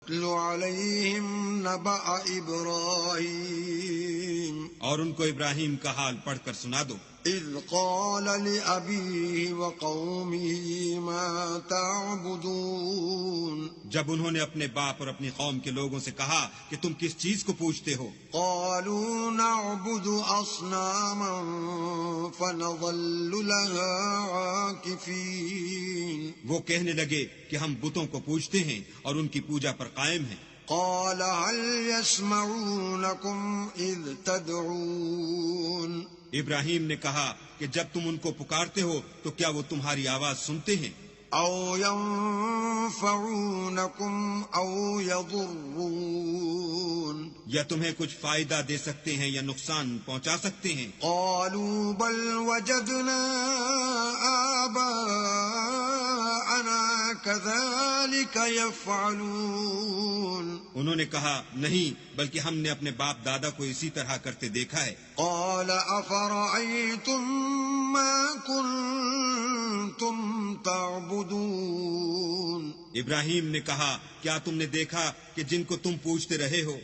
اتل علیہم نبأ ابراہیم، اور ان کو ابراہیم کا حال پڑھ کر سنا دو۔ اذ قال لأبیہ وقومہ ما تعبدون، جب انہوں نے اپنے باپ اور اپنی قوم کے لوگوں سے کہا کہ تم کس چیز کو پوجتے ہو؟ قالوا نعبد اصناما فنظل لها عاکفین، وہ کہنے لگے کہ ہم بتوں کو پوجتے ہیں اور ان کی پوجا پر قائم ہیں۔ قال هل يسمعونكم اذ تدعون، ابراہیم نے کہا کہ جب تم ان کو پکارتے ہو تو کیا وہ تمہاری آواز سنتے ہیں؟ او ينفعونكم او يضرون، یا تمہیں کچھ فائدہ دے سکتے ہیں یا نقصان پہنچا سکتے ہیں؟ قالوا بل وجدنا آباءنا كذلك يفعلون، انہوں نے کہا نہیں، بلکہ ہم نے اپنے باپ دادا کو اسی طرح کرتے دیکھا ہے۔ قال افرأيتم ما كنتم تعبدون، ابراہیم نے کہا کیا تم نے دیکھا کہ جن کو تم پوجتے رہے ہو؟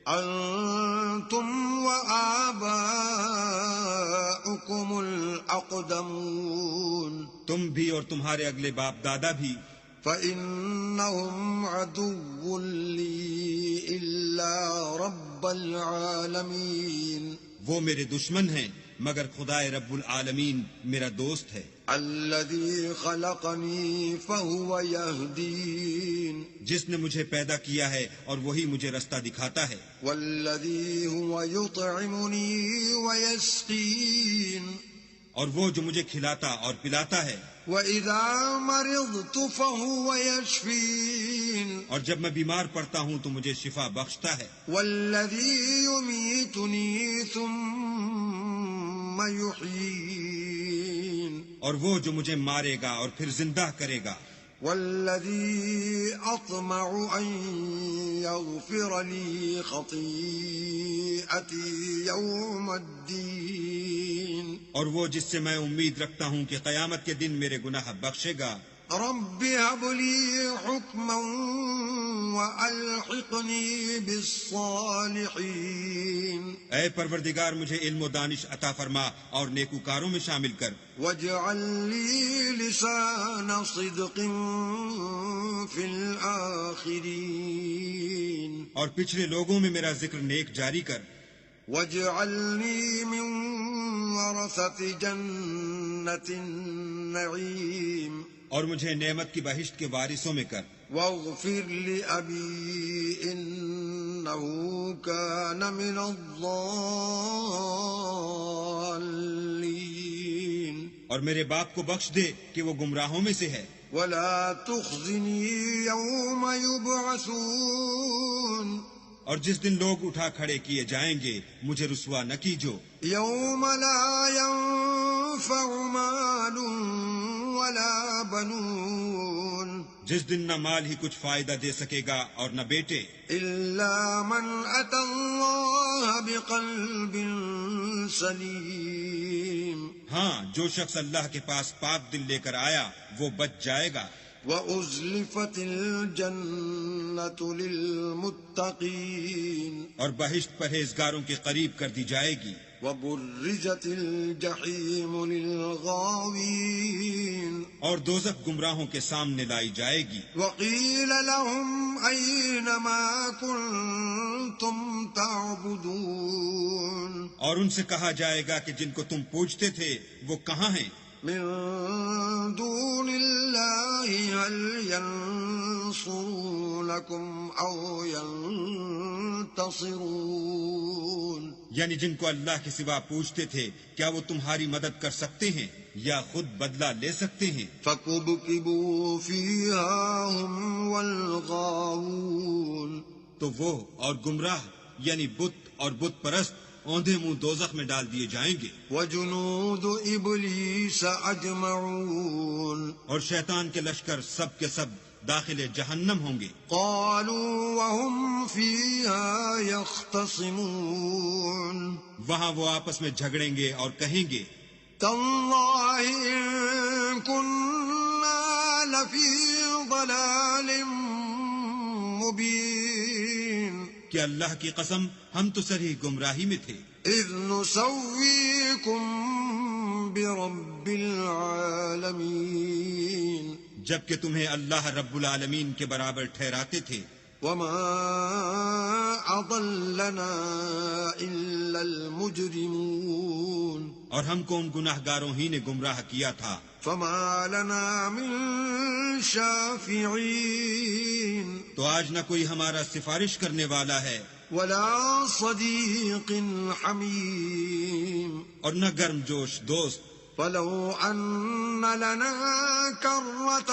انتم وآباؤكم الاقدمون، تم بھی اور تمہارے اگلے باپ دادا بھی۔ فإنهم عدو لي إلا رب العالمين، وہ میرے دشمن ہیں مگر خدائے رب العالمین میرا دوست ہے۔ الذي خلقني فهو يهدين، جس نے مجھے پیدا کیا ہے اور وہی مجھے رستہ دکھاتا ہے۔ والذي هو يطعمني ويسقين، اور وہ جو مجھے کھلاتا اور پلاتا ہے۔ وَإِذَا مَرِضْتُ فَهُوَ يَشْفِينِ، اور جب میں بیمار پڑتا ہوں تو مجھے شفا بخشتا ہے۔ وَالَّذِي يُمِيتُنِي ثُمَّ يُحْيِينِ، اور وہ جو مجھے مارے گا اور پھر زندہ کرے گا۔ وَالَّذِي أَطْمَعُ أَن يَغْفِرَ لِي خَطِيئَتِي يَوْمَ الدِّينِ، اور وہ جس سے میں امید رکھتا ہوں کہ قیامت کے دن میرے گناہ بخشے گا۔ رب هب لي حكما وألحقني بالصالحين، اے پروردگار مجھے علم و دانش عطا فرما اور نیکوکاروں میں شامل کر۔ واجعل لي لسان صدق في الآخرين، اور پچھلے لوگوں میں میرا ذکر نیک جاری کر۔ واجعلني من ورثة جنة النعيم، اور مجھے نعمت کی بہشت کے وارثوں میں کر۔ واغفر لأبي إنه كان من الضالين، اور میرے باپ کو بخش دے کہ وہ گمراہوں میں سے ہے۔ ولا تخزني يوم يبعثون، اور جس دن لوگ اٹھا کھڑے کیے جائیں گے مجھے رسوا نہ کیجو۔ يوم لا ينفع مال ولا بنون، جس دن نہ مال ہی کچھ فائدہ دے سکے گا اور نہ بیٹے، إلا من أتى الله بقلب سليم، ہاں جو شخص اللہ کے پاس پاک دل لے کر آیا وہ بچ جائے گا۔ وَأُزْلِفَتِ الْجَنَّةُ لِلْمُتَّقِينَ، اور بہشت پرہیزگاروں کے قریب کر دی جائے گی۔ وَبُرِّزَتِ الْجَحِيمُ لِلْغَاوِينَ، اور دوزخ گمراہوں کے سامنے لائی جائے گی۔ وَقِيلَ لَهُمْ أَيْنَ مَا كُنْتُمْ تَعْبُدُونَ، اور ان سے کہا جائے گا کہ جن کو تم پوجتے تھے وہ کہاں ہیں؟ من دون اللہ هل ينصرونکم او ينتصرون، یعنی جن کو اللہ کے سوا پوجتے تھے کیا وہ تمہاری مدد کر سکتے ہیں یا خود بدلہ لے سکتے ہیں؟ فَكُبْكِبُوا فِيهَا هُمْ وَالْغَاوُونَ، تو وہ اور گمراہ یعنی بت اور بت پرست اوندھے منہ دوزخ میں ڈال دیے جائیں گے۔ وَجُنُودُ إِبْلِيسَ أَجْمَعُونَ، اور شیطان کے لشکر سب کے سب داخل جہنم ہوں گے۔ قَالُوا وَهُمْ فِيهَا يَخْتَصِمُونَ، وہاں وہ آپس میں جھگڑیں گے اور کہیں گے تَاللَّهِ إِن كُنَّا لَفِي ضَلَالٍ مبين کہ اللہ کی قسم ہم تو صریح گمراہی میں تھے، إذ نسويكم برب العالمين جبکہ تمہیں اللہ رب العالمین کے برابر ٹھہراتے تھے، وما أضلنا إلا المجرمون اور ہم کو ان گناہ گاروں ہی نے گمراہ کیا تھا، فما لنا من شافعين تو آج نہ کوئی ہمارا سفارش کرنے والا ہے ولا صديق حميم اور نہ گرم جوش دوست، فلو أن لنا كرة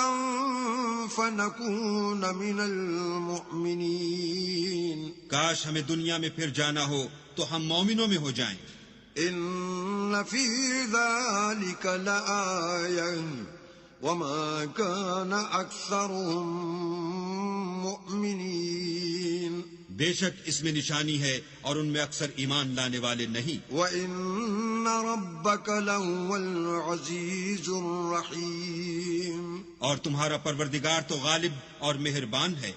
فنكون من المؤمنين کاش ہمیں دنیا میں پھر جانا ہو تو ہم مومنوں میں ہو جائیں، إن في ذلك لآية وما كان أكثرهم مؤمنين بے شک اس میں نشانی ہے اور ان میں اکثر ایمان لانے والے نہیں، وَإِنَّ رَبَّكَ لَهُوَ الْعَزِيزُ الرَّحِيمُ اور تمہارا پروردگار تو غالب اور مہربان ہے۔